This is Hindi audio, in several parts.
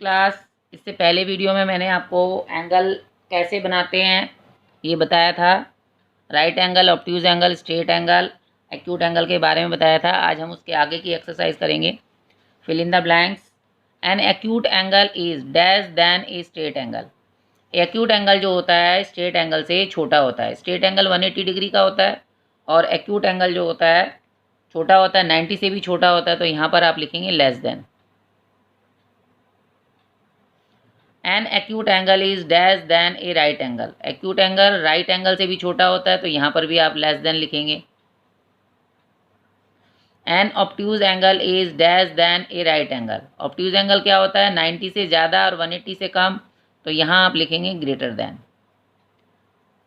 क्लास इससे पहले वीडियो में मैंने आपको एंगल कैसे बनाते हैं ये बताया था। Right angle, obtuse angle, straight angle, acute angle के बारे में बताया था। आज हम उसके आगे की एक्सरसाइज करेंगे। Fill in the blanks. An acute angle is dash than a straight angle. Acute angle जो होता है स्ट्रेट एंगल से छोटा होता है। स्ट्रेट एंगल 180 डिग्री का होता है और एक्यूट एंगल जो होता है छोटा होता है, 90 से भी छोटा होता है। तो यहाँ पर आप लिखेंगे less than. An acute angle is dash than a right angle. Acute angle right angle से भी छोटा होता है, तो यहाँ पर भी आप लेस देन लिखेंगे। An obtuse angle is dash than a right angle. Obtuse angle क्या होता है? 90 से ज़्यादा और 180 से कम, तो यहाँ आप लिखेंगे ग्रेटर दैन।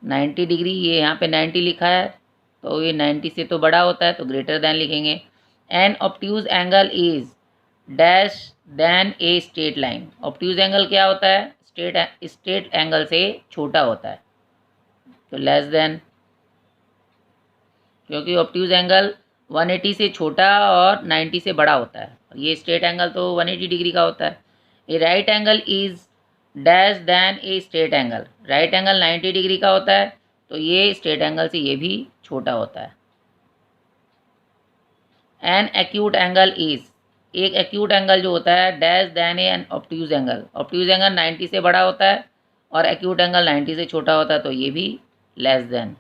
90 डिग्री, ये यहाँ पे 90 लिखा है, तो ये 90 से तो बड़ा होता है, तो ग्रेटर दैन लिखेंगे। An obtuse angle is dash than a straight line. Obtuse angle क्या होता है? स्ट्रेट एंगल से छोटा होता है, तो लेस देन, क्योंकि ऑब्ट्यूज एंगल 180 से छोटा और 90 से बड़ा होता है। ये स्ट्रेट एंगल तो 180 डिग्री का होता है। A right angle is dash than a straight angle. Right angle 90 degree का होता है, तो ये स्ट्रेट एंगल से ये भी छोटा होता है। एन एक्यूट एंगल इज, एक एक्यूट एंगल जो होता है dash than an obtuse angle. Obtuse angle 90 से बड़ा होता है और एक्यूट एंगल 90 से छोटा होता है, तो ये भी less than.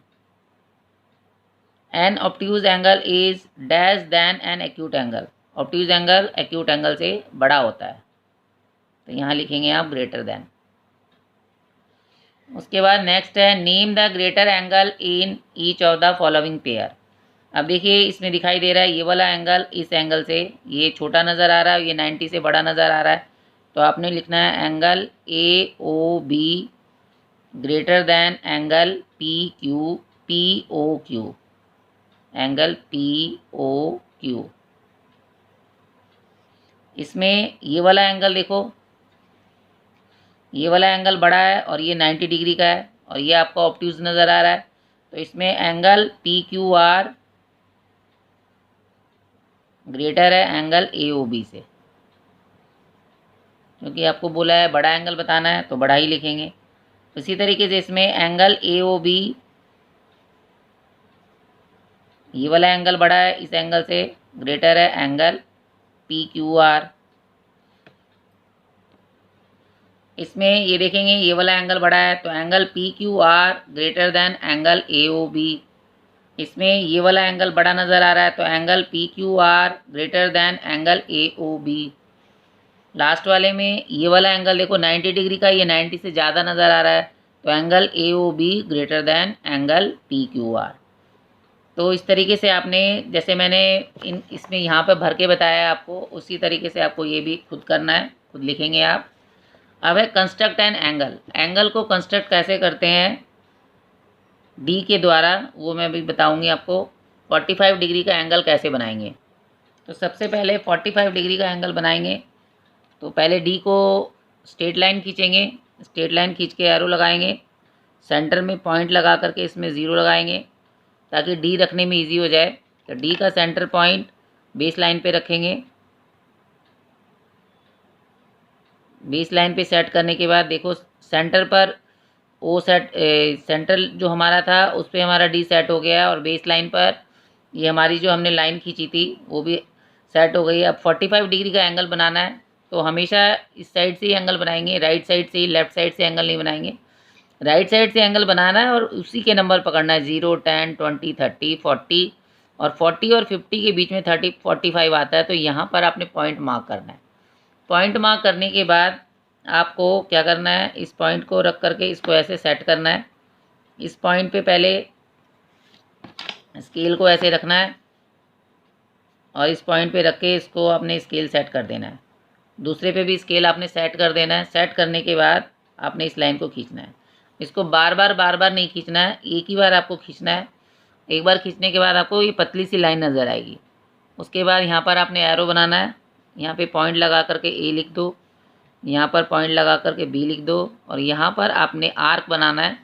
An obtuse angle is dash than an acute angle. Obtuse angle acute angle से बड़ा होता है, तो यहाँ लिखेंगे आप ग्रेटर देन। उसके बाद नेक्स्ट है name the greater angle in each of the following pair. अब देखिए इसमें दिखाई दे रहा है ये वाला एंगल इस एंगल से ये छोटा नज़र आ रहा है, ये 90 से बड़ा नज़र आ रहा है, तो आपने लिखना है angle A O B greater than angle P Q P O Q. Angle P O Q, इसमें ये वाला एंगल देखो, ये वाला एंगल बड़ा है और ये 90 डिग्री का है और ये आपका ऑब्ट्यूज नज़र आ रहा है, तो इसमें angle P Q R greater है एंगल ए ओ बी से, क्योंकि आपको बोला है बड़ा एंगल बताना है तो बड़ा ही लिखेंगे। इसी तरीके से इसमें एंगल ए ओ बी, ये वाला एंगल बड़ा है इस एंगल से, ग्रेटर है एंगल पी क्यू आर। इसमें ये देखेंगे ये वाला एंगल बड़ा है, तो angle P Q R greater than angle A O B. इसमें ये वाला एंगल बड़ा नज़र आ रहा है, तो angle P Q R greater than angle A O B. Last वाले में ये वाला एंगल देखो 90 डिग्री का, ये 90 से ज़्यादा नज़र आ रहा है, तो angle A O B greater than angle P Q R. तो इस तरीके से आपने, जैसे मैंने इसमें यहाँ पर भर के बताया आपको, उसी तरीके से आपको ये भी खुद करना है, खुद लिखेंगे आप। अब है कंस्ट्रक्ट एन एंगल। एंगल को कंस्ट्रक्ट कैसे करते हैं डी के द्वारा, वो मैं भी बताऊंगी आपको। 45 डिग्री का एंगल कैसे बनाएंगे, तो सबसे पहले 45 डिग्री का एंगल बनाएंगे तो पहले डी को स्ट्रेट लाइन खींचेंगे, स्ट्रेट लाइन खींच के एरो लगाएंगे, सेंटर में पॉइंट लगा करके इसमें ज़ीरो लगाएंगे ताकि डी रखने में इजी हो जाए। तो डी का सेंटर पॉइंट बेस लाइन पे रखेंगे। बेस लाइन पे सेट करने के बाद देखो सेंटर पर ओ सेट, सेंटर जो हमारा था उस पर हमारा डी सेट हो गया और बेस लाइन पर ये हमारी जो हमने लाइन खींची थी वो भी सेट हो गई। अब 45 डिग्री का एंगल बनाना है तो हमेशा इस साइड से ही एंगल बनाएंगे, राइट साइड से ही, लेफ्ट साइड से एंगल नहीं बनाएंगे। राइट साइड से एंगल बनाना है और उसी के नंबर पकड़ना है, 0, 10, 20, 30, 40, और 40 और 50 के बीच में 30, 45 आता है, तो यहाँ पर आपने पॉइंट मार्क करना है। पॉइंट मार्क करने के बाद आपको क्या करना है, इस पॉइंट को रख करके इसको ऐसे सेट करना है। इस पॉइंट पे पहले स्केल को ऐसे रखना है और इस पॉइंट पे रख के इसको आपने स्केल सेट कर देना है। दूसरे पे भी स्केल आपने सेट कर देना है। सेट करने के बाद आपने इस लाइन को खींचना है। इसको बार बार नहीं खींचना है, एक ही बार आपको खींचना है। एक बार खींचने के बाद आपको ये पतली सी लाइन नज़र आएगी। उसके बाद यहाँ पर आपने एरो बनाना है, यहाँ पे पॉइंट लगा करके ए लिख दो, यहाँ पर पॉइंट लगा करके बी लिख दो और यहाँ पर आपने आर्क बनाना है।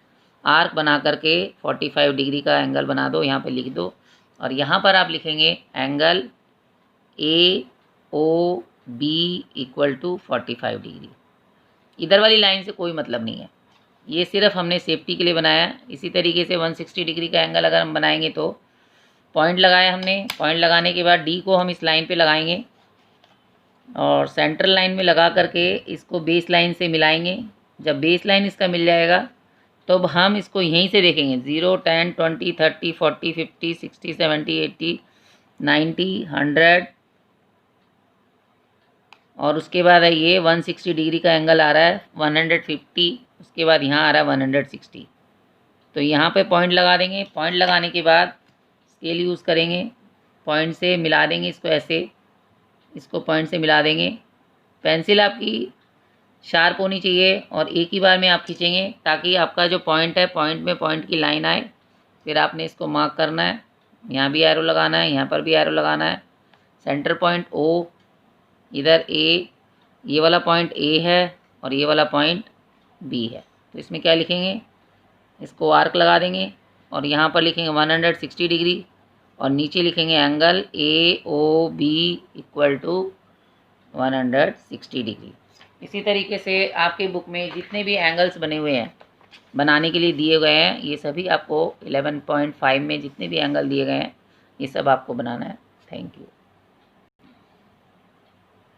आर्क बना करके 45 डिग्री का एंगल बना दो, यहाँ पे लिख दो और यहाँ पर आप लिखेंगे angle A O B equal to 45 degree. इधर वाली लाइन से कोई मतलब नहीं है, ये सिर्फ हमने सेफ्टी के लिए बनाया है। इसी तरीके से 160 डिग्री का एंगल अगर हम बनाएंगे तो पॉइंट लगाया हमने, पॉइंट लगाने के बाद डी को हम इस लाइन पे लगाएंगे और सेंट्रल लाइन में लगा करके इसको बेस लाइन से मिलाएंगे। जब बेस लाइन इसका मिल जाएगा तो अब हम इसको यहीं से देखेंगे 0, 10, 20, 30, 40, 50, 60, 70, 80, 90, 100 और उसके बाद है ये 160 डिग्री का एंगल आ रहा है 150, उसके बाद यहाँ आ रहा है 160। तो यहाँ पे पॉइंट लगा देंगे। पॉइंट लगाने के बाद स्केल यूज़ करेंगे, पॉइंट से मिला देंगे इसको, ऐसे इसको पॉइंट से मिला देंगे। पेंसिल आपकी शार्प होनी चाहिए और एक ही बार में आप खींचेंगे ताकि आपका जो पॉइंट है पॉइंट में पॉइंट की लाइन आए। फिर आपने इसको मार्क करना है, यहाँ भी एरो लगाना है, यहाँ पर भी एरो लगाना है। सेंटर पॉइंट ओ, इधर ए, ये वाला पॉइंट ए है और ये वाला पॉइंट बी है। तो इसमें क्या लिखेंगे, इसको आर्क लगा देंगे और यहाँ पर लिखेंगे 160 डिग्री और नीचे लिखेंगे angle A O B equal to 160 degree. इसी तरीके से आपके बुक में जितने भी एंगल्स बने हुए हैं बनाने के लिए दिए गए हैं, ये सभी आपको 11.5 में जितने भी एंगल दिए गए हैं ये सब आपको बनाना है। Thank you.